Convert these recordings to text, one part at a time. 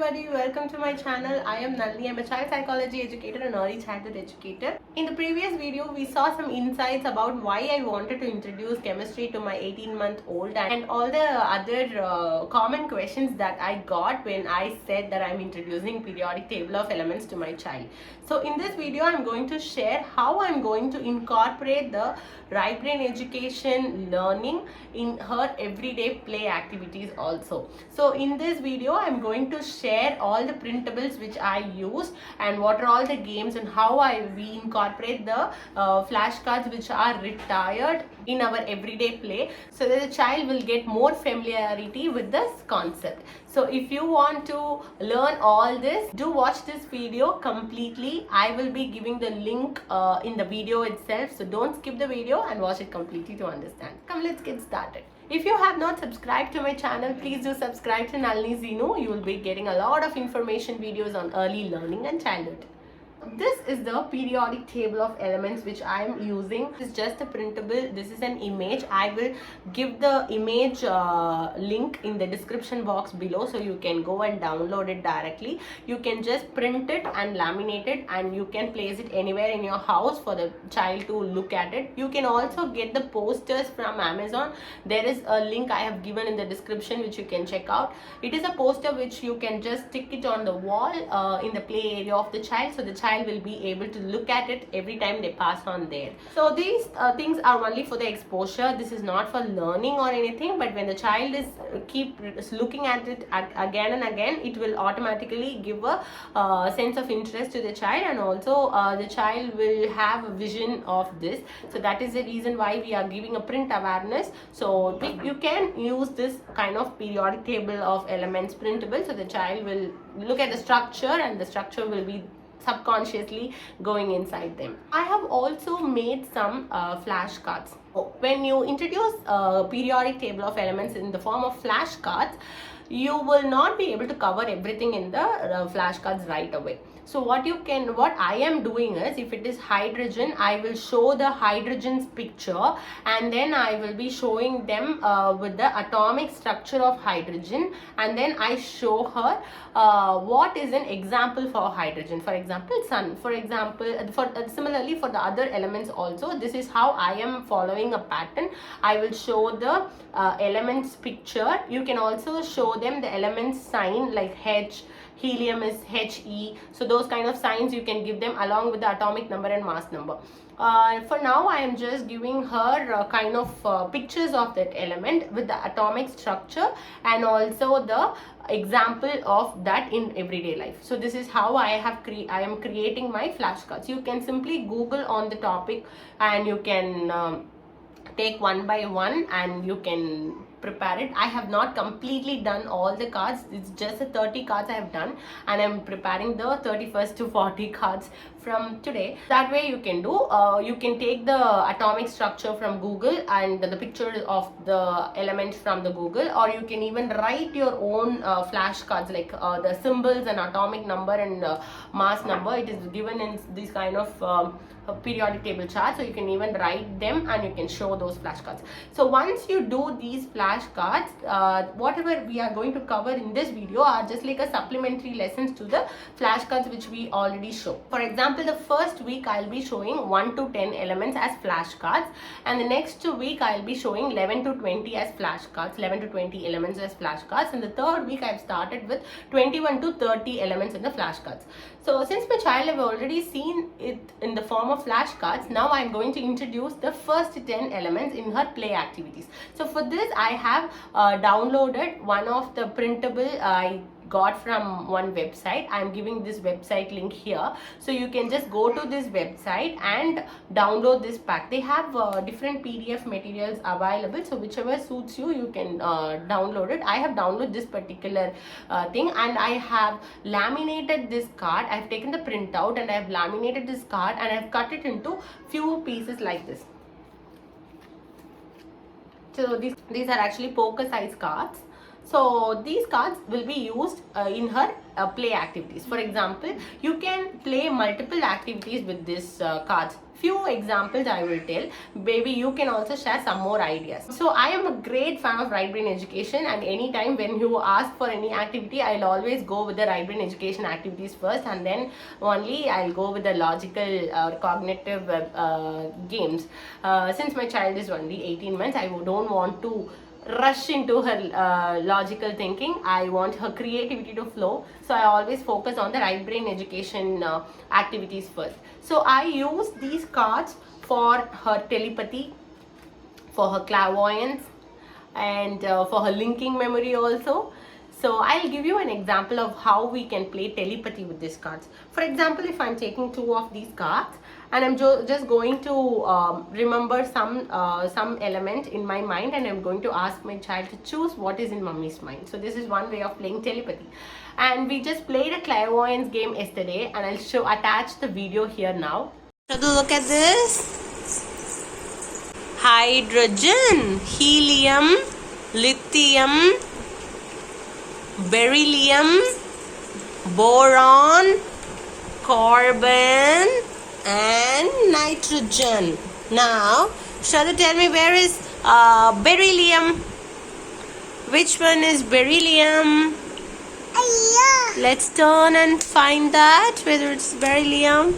everybody, welcome to my channel. I am Nalini. I'm a child psychology educator and early childhood educator. In the previous video, we saw some insights about why I wanted to introduce chemistry to my 18-month-old and all the other common questions that I got when I said that I'm introducing periodic table of elements to my child. So in this video, I'm going to share how I'm going to incorporate the right brain education learning in her everyday play activities also. So in this video, I'm going to share all the printables which I use and what are all the games and how we incorporate the flashcards which are retired in our everyday play, so that the child will get more familiarity with this concept. So if you want to learn all this, do watch this video completely. I will be giving the link in the video itself, so don't skip the video and watch it completely to understand. Come, let's get started. If you have not subscribed to my channel, please do subscribe to Nalini Zinu. You will be getting a lot of information videos on early learning and childhood. This is the periodic table of elements which I am using. It's just a printable. This is an image. I will give the image link in the description box below, so you can go and download it directly. You can just print it and laminate it, and you can place it anywhere in your house for the child to look at it. You can also get the posters from Amazon. There is a link I have given in the description which you can check out. It is a poster which you can just stick it on the wall in the play area of the child, so the child will be able to look at it every time they pass on there. So these things are only for the exposure. This is not for learning or anything, but when the child is keep looking at it again and again, it will automatically give a sense of interest to the child, and also the child will have a vision of this. So that is the reason why we are giving a print awareness. So you can use this kind of periodic table of elements printable, so the child will look at the structure and the structure will be subconsciously going inside them. I have also made some flashcards. When you introduce a periodic table of elements in the form of flashcards, you will not be able to cover everything in the flashcards right away. So what I am doing is, if it is hydrogen, I will show the hydrogen's picture, and then I will be showing them with the atomic structure of hydrogen, and then I show her what is an example for hydrogen. For example, sun. For example, similarly for the other elements also, this is how I am following a pattern. I will show the elements picture. You can also show them the elements sign, like H. Helium is He. So those kind of signs you can give them along with the atomic number and mass number. For now, I am just giving her kind of pictures of that element with the atomic structure and also the example of that in everyday life. So this is how I am creating my flashcards. You can simply Google on the topic, and you can take one by one and you can prepare it. I have not completely done all the cards. It's just the 30 cards I have done, and I'm preparing the 31st to 40 cards from today. That way you can do, you can take the atomic structure from Google and the picture of the element from the Google, or you can even write your own flashcards, like the symbols and atomic number and mass number. It is given in this kind of periodic table chart, so you can even write them and you can show those flashcards. So once you do these flashcards, whatever we are going to cover in this video are just like a supplementary lessons to the flashcards which we already show. For example, the first week I'll be showing 1 to 10 elements as flashcards, and the next week I'll be showing 11 to 20 as flashcards, 11 to 20 elements as flashcards, and the third week I've started with 21 to 30 elements in the flashcards. So since my child have already seen it in the form of flashcards, now I'm going to introduce the first 10 elements in her play activities. So for this, I have downloaded one of the printable I got from one website. I'm giving this website link here, so you can just go to this website and download this pack. They have different PDF materials available, so whichever suits you, you can download it. I have downloaded this particular thing, and I have laminated this card. I've taken the printout and I've laminated this card, and I've cut it into few pieces like this. So these are actually poker size cards. So these cards will be used in her play activities. For example, you can play multiple activities with these cards. Few examples I will tell. Maybe you can also share some more ideas. So I am a great fan of right brain education, and anytime when you ask for any activity, I'll always go with the right brain education activities first, and then only I'll go with the logical or cognitive games. Since my child is only 18 months, I don't want to rush into her logical thinking. I want her creativity to flow, so I always focus on the right brain education activities first. So I use these cards for her telepathy, for her clairvoyance, and for her linking memory also. So I'll give you an example of how we can play telepathy with these cards. For example, if I'm taking two of these cards and I'm just going to remember some element in my mind, and I'm going to ask my child to choose what is in mummy's mind. So this is one way of playing telepathy. And we just played a clairvoyance game yesterday, and I'll attach the video here now. Shadu, look at this. Hydrogen, helium, lithium, beryllium, boron, carbon, and nitrogen. Now, Shraddha, tell me, where is beryllium? Which one is beryllium? Let's turn and find that, whether it's beryllium.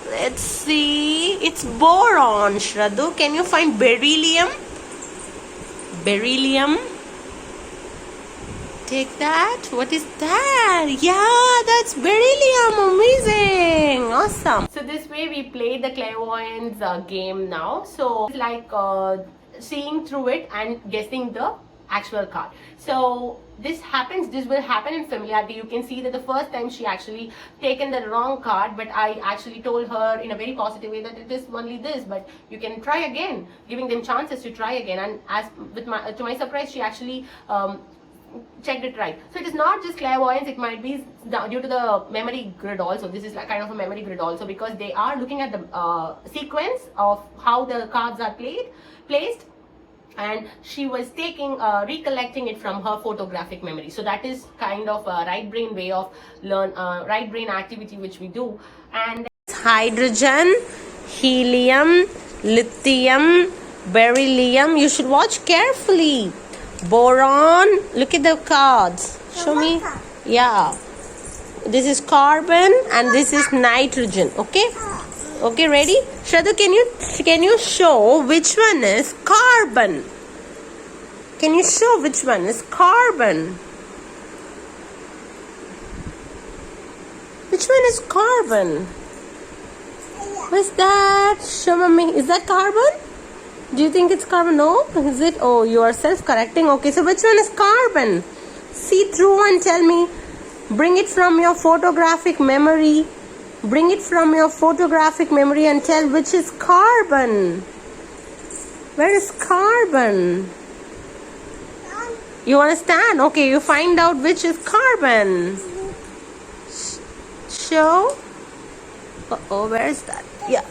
Let's see. It's boron, Shraddha. Can you find beryllium? Beryllium. Take that. What is that? Yeah, that's beryllium. Amazing. Awesome. So this way we play the clairvoyance game now. So it's like seeing through it and guessing the actual card. So this will happen in familiarity. You can see that the first time she actually taken the wrong card, but I actually told her in a very positive way that it is only this, but you can try again, giving them chances to try again. And as with to my surprise, she actually checked it right. So it is not just clairvoyance, it might be due to the memory grid also. This is like kind of a memory grid also, because they are looking at the sequence of how the cards are placed, and she was recollecting it from her photographic memory. So that is kind of a right brain way of right brain activity which we do. And hydrogen, helium, lithium, beryllium. You should watch carefully. Boron, look at the cards. Show me. Yeah. This is carbon and this is nitrogen. Okay? Okay, ready? Shraddha, can you show which one is carbon? Can you show which one is carbon? Which one is carbon? What's that? Show mommy. Is that carbon? Do you think it's carbon? No? Is it? Oh, you are self-correcting. Okay, so which one is carbon? See through and tell me. Bring it from your photographic memory. Bring it from your photographic memory and tell which is carbon. Where is carbon? You understand? Okay, you find out which is carbon. Show. Uh-oh, where is that? Yeah.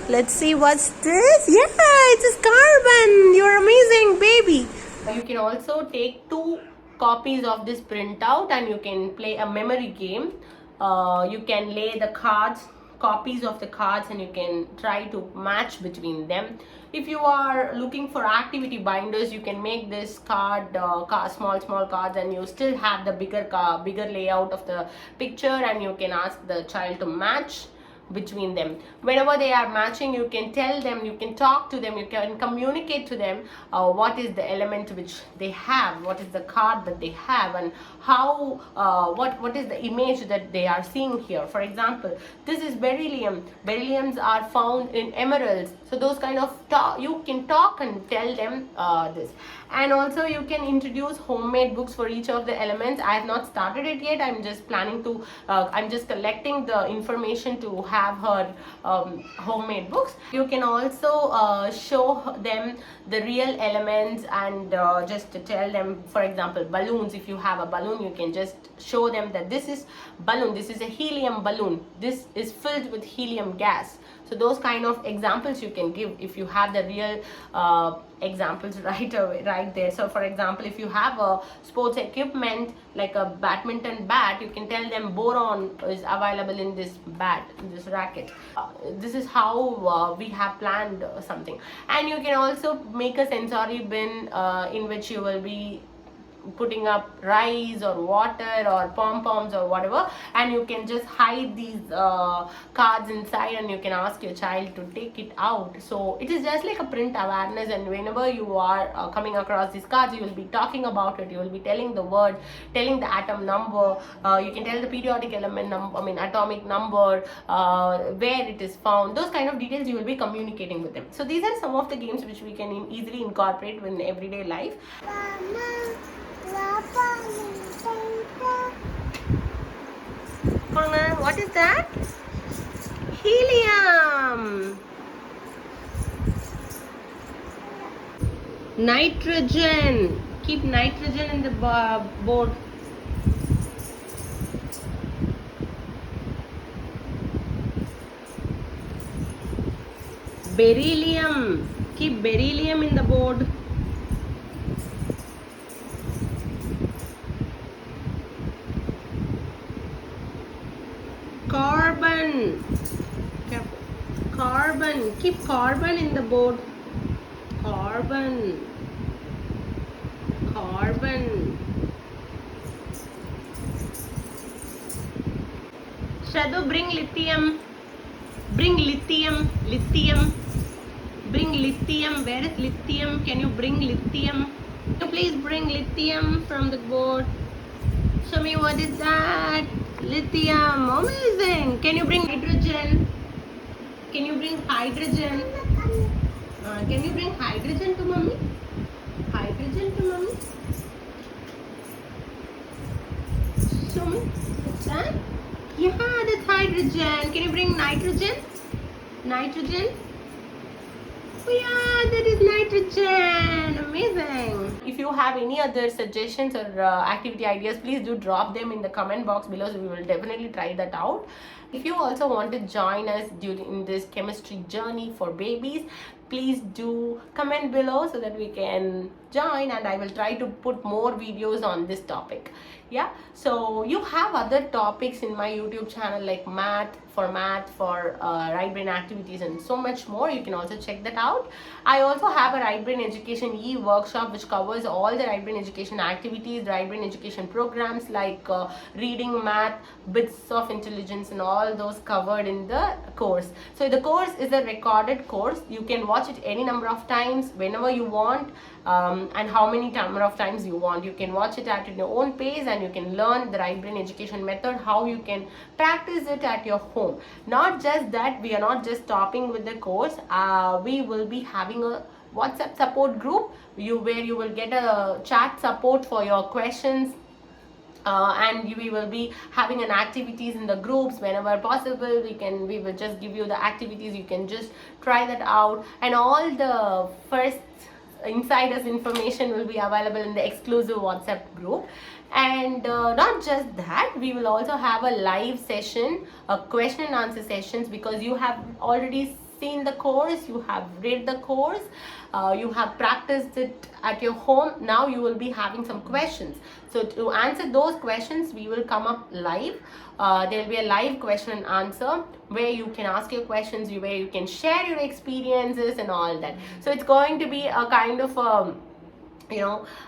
Let's see what's this. Yeah, it's carbon. You're amazing, baby. You can also take 2 copies of this printout and you can play a memory game. You can lay the copies of the cards, and you can try to match between them. If you are looking for activity binders, you can make this small cards, and you still have the bigger layout of the picture, and you can ask the child to match between them. Whenever they are matching, you can tell them, you can talk to them, you can communicate to them what is the element which they have, what is the card that they have, and how what is the image that they are seeing here. For example, this is beryllium. Berylliums are found in emeralds. So those kind of you can talk and tell them this. And also you can introduce homemade books for each of the elements. I have not started it yet. I'm just planning to I'm just collecting the information to have her homemade books. You can also show them the real elements, and just to tell them, for example, balloons. If you have a balloon, you can just show them that this is balloon, this is a helium balloon, this is filled with helium gas. So those kind of examples you can give if you have the real examples right there. So for example, if you have a sports equipment like a badminton bat, you can tell them boron is available in this bat, in this racket. This is how we have planned something. And you can also make a sensory bin in which you will be putting up rice or water or pom-poms or whatever, and you can just hide these cards inside, and you can ask your child to take it out. So it is just like a print awareness, and whenever you are coming across these cards, you will be talking about it, you will be telling the word, telling the atom number, you can tell the periodic element number, atomic number, where it is found, those kind of details you will be communicating with them. So these are some of the games which we can easily incorporate in everyday life. What is that? Helium. Nitrogen. Keep nitrogen in the board. Beryllium. Keep beryllium in the board. Carbon. Carbon. Keep carbon in the board. Carbon. Carbon. Shadu, bring lithium. Bring lithium. Lithium. Bring lithium. Where is lithium? Can you bring lithium? Can you please bring lithium from the board? Show me, what is that? Lithium. Amazing. Can you bring hydrogen? Can you bring hydrogen? Can you bring hydrogen to mommy? Hydrogen to mommy? Show me. What's that? Yeah, that's hydrogen. Can you bring nitrogen? Nitrogen? Oh yeah, that is nitrogen. Amazing. If you have any other suggestions or activity ideas, please do drop them in the comment box below, so we will definitely try that out. If you also want to join us during this chemistry journey for babies, please do comment below so that we can join, and I will try to put more videos on this topic. Yeah, so you have other topics in my YouTube channel like math, for right brain activities, and so much more. You can also check that out. I also have a right brain education e-workshop which covers all the right brain education activities, right brain education programs like reading, math, bits of intelligence, and all those covered in the course. So the course is a recorded course. You can watch it any number of times whenever you want, and how many number of times you want. You can watch it at your own pace, and you can learn the right brain education method, how you can practice it at your home. Not just that, we are not just stopping with the course. We will be having a WhatsApp support group where you will get a chat support for your questions, and we will be having an activities in the groups whenever possible. We will just give you the activities, you can just try that out, and all the first insiders information will be available in the exclusive WhatsApp group. And not just that, we will also have a live session, a question and answer sessions, because you have already seen the course, you have read the course, you have practiced it at your home. Now you will be having some questions, so to answer those questions we will come up live. There will be a live question and answer where you can ask your questions, where you can share your experiences and all that. So it's going to be a kind of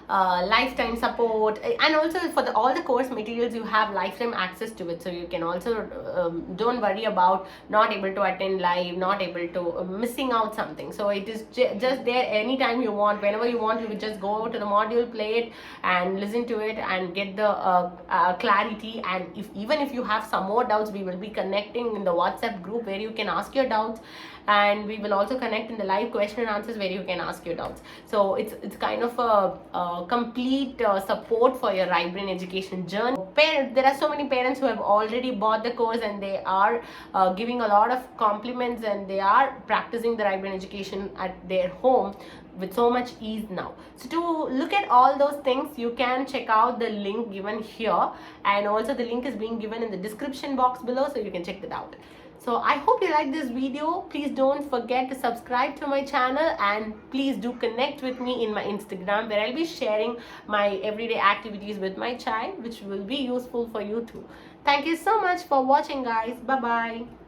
lifetime support, and also for all the course materials you have lifetime access to it. So you can also don't worry about not able to attend live, not able to missing out something. So it is just there anytime you want, whenever you want. You will just go to the module, play it and listen to it and get the clarity. And even if you have some more doubts, we will be connecting in the WhatsApp group where you can ask your doubts, and we will also connect in the live question and answers where you can ask your doubts. So it's kind of a complete support for your right brain education journey. There are so many parents who have already bought the course, and they are giving a lot of compliments, and they are practicing the right brain education at their home with so much ease now. So to look at all those things, you can check out the link given here, and also the link is being given in the description box below, so you can check that out. So I hope you like this video. Please don't forget to subscribe to my channel, and please do connect with me in my Instagram, where I'll be sharing my everyday activities with my child, which will be useful for you too. Thank you so much for watching, guys. Bye bye.